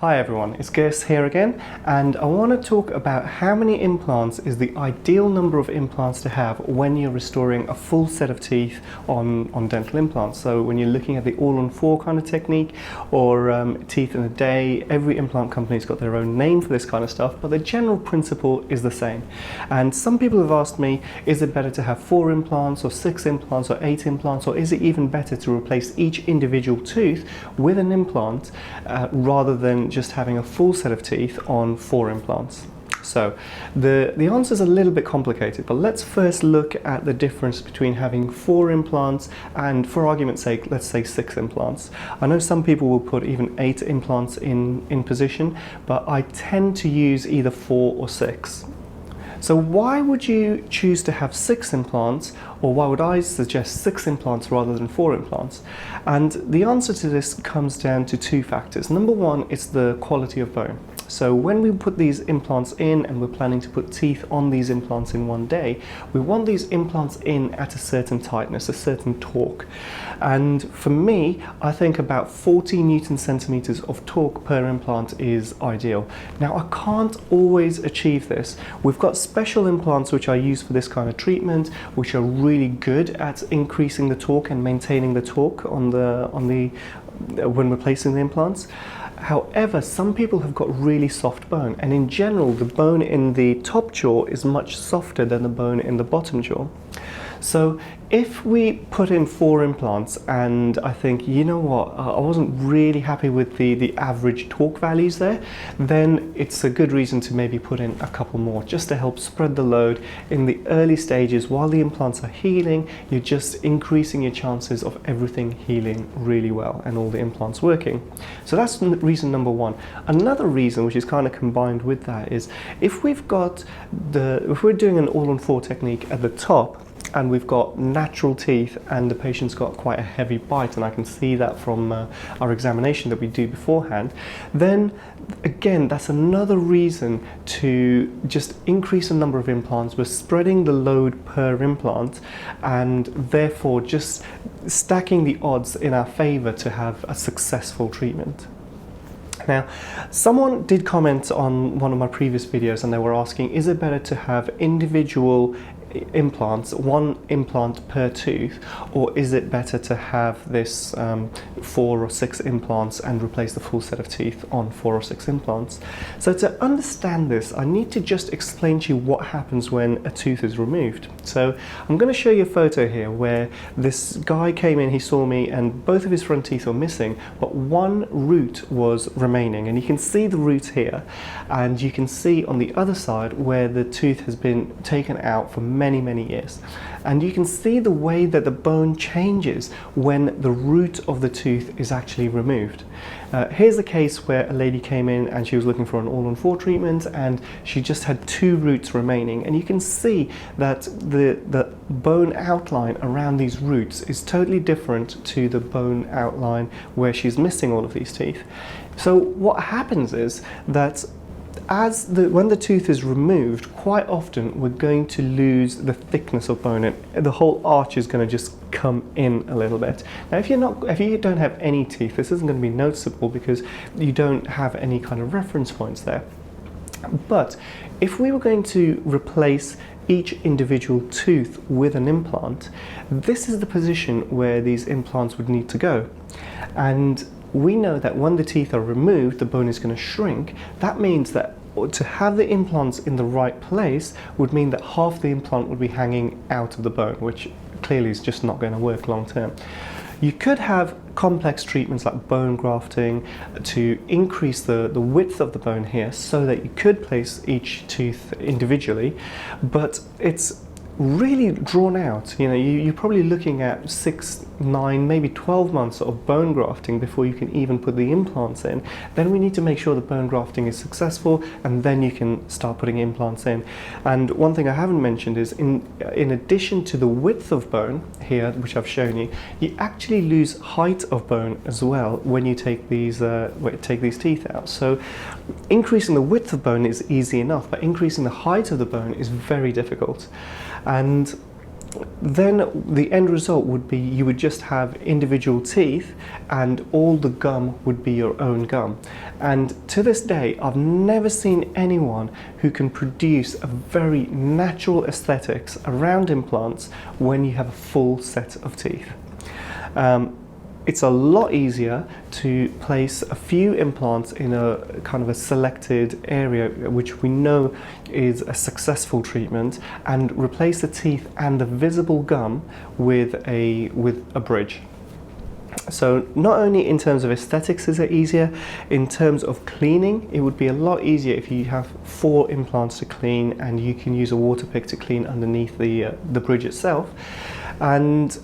Hi everyone, it's Gers here again, and I want to talk about how many implants is the ideal number of implants to have when you're restoring a full set of teeth on dental implants. So when you're looking at the all-on-4 kind of technique, or teeth in a day, every implant company's got their own name for this kind of stuff, but the general principle is the same. And some people have asked me, is it better to have 4 implants or 6 implants or 8 implants, or is it even better to replace each individual tooth with an implant rather than just having a full set of teeth on 4 implants? So the answer is a little bit complicated, but let's first look at the difference between having 4 implants and, for argument's sake, let's say 6 implants. I know some people will put even 8 implants in position, but I tend to use either 4 or 6. So why would you choose to have 6 implants, or why would I suggest 6 implants rather than 4 implants? And the answer to this comes down to 2 factors. Number one, it's the quality of bone. So when we put these implants in and we're planning to put teeth on these implants in one day, we want these implants in at a certain tightness, a certain torque. And for me, I think about 40 Newton centimeters of torque per implant is ideal. Now, I can't always achieve this. We've got special implants which I use for this kind of treatment, which are really good at increasing the torque and maintaining the torque when we're placing the implants. However, some people have got really soft bone, and in general the bone in the top jaw is much softer than the bone in the bottom jaw. So if we put in 4 implants and I think, you know what, I wasn't really happy with the average torque values there, then it's a good reason to maybe put in a couple more just to help spread the load in the early stages. While the implants are healing, you're just increasing your chances of everything healing really well and all the implants working. So that's reason number one. Another reason, which is kind of combined with that, is if we're doing an all-on-4 technique at the top, and we've got natural teeth and the patient's got quite a heavy bite, and I can see that from our examination that we do beforehand, then again that's another reason to just increase the number of implants. We're spreading the load per implant and therefore just stacking the odds in our favor to have a successful treatment. Now, someone did comment on one of my previous videos and they were asking, is it better to have individual implants, 1 implant per tooth, or is it better to have this 4 or 6 implants and replace the full set of teeth on 4 or 6 implants? So to understand this, I need to just explain to you what happens when a tooth is removed. So I'm going to show you a photo here where this guy came in, he saw me, and both of his front teeth were missing, but 1 root was remaining, and you can see the root here, and you can see on the other side where the tooth has been taken out for many years. And you can see the way that the bone changes when the root of the tooth is actually removed. Here's a case where a lady came in and she was looking for an all-on-4 treatment, and she just had 2 roots remaining, and you can see that the bone outline around these roots is totally different to the bone outline where she's missing all of these teeth. So what happens is that when the tooth is removed, quite often we're going to lose the thickness of bone, and the whole arch is going to just come in a little bit. Now, if you don't have any teeth, this isn't going to be noticeable because you don't have any kind of reference points there. But if we were going to replace each individual tooth with an implant, this is the position where these implants would need to go. And we know that when the teeth are removed, the bone is going to shrink. That means that to have the implants in the right place would mean that half the implant would be hanging out of the bone, which clearly is just not going to work long term. You could have complex treatments like bone grafting to increase the width of the bone here so that you could place each tooth individually, but it's really drawn out. You know, you're probably looking at 6, 9, maybe 12 months of bone grafting before you can even put the implants in. Then we need to make sure the bone grafting is successful, and then you can start putting implants in. And one thing I haven't mentioned is in addition to the width of bone here, which I've shown you, you actually lose height of bone as well when you take these teeth out. So increasing the width of bone is easy enough, but increasing the height of the bone is very difficult. And then the end result would be you would just have individual teeth and all the gum would be your own gum. And to this day, I've never seen anyone who can produce a very natural aesthetics around implants when you have a full set of teeth. It's a lot easier to place a few implants in a kind of a selected area, which we know is a successful treatment, and replace the teeth and the visible gum with a bridge. So not only in terms of aesthetics is it easier, in terms of cleaning, it would be a lot easier if you have 4 implants to clean and you can use a water pick to clean underneath the bridge itself. And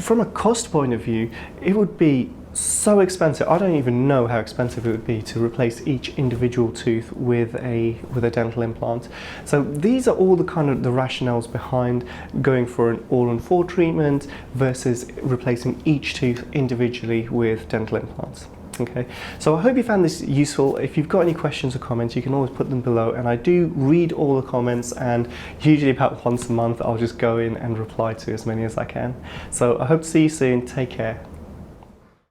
from a cost point of view, it would be so expensive. I don't even know how expensive it would be to replace each individual tooth with a dental implant. So these are all the kind of the rationales behind going for an all-on-4 treatment versus replacing each tooth individually with dental implants. Okay, so I hope you found this useful. If you've got any questions or comments, you can always put them below, and I do read all the comments, and usually about once a month I'll just go in and reply to as many as I can. So I hope to see you soon. Take care.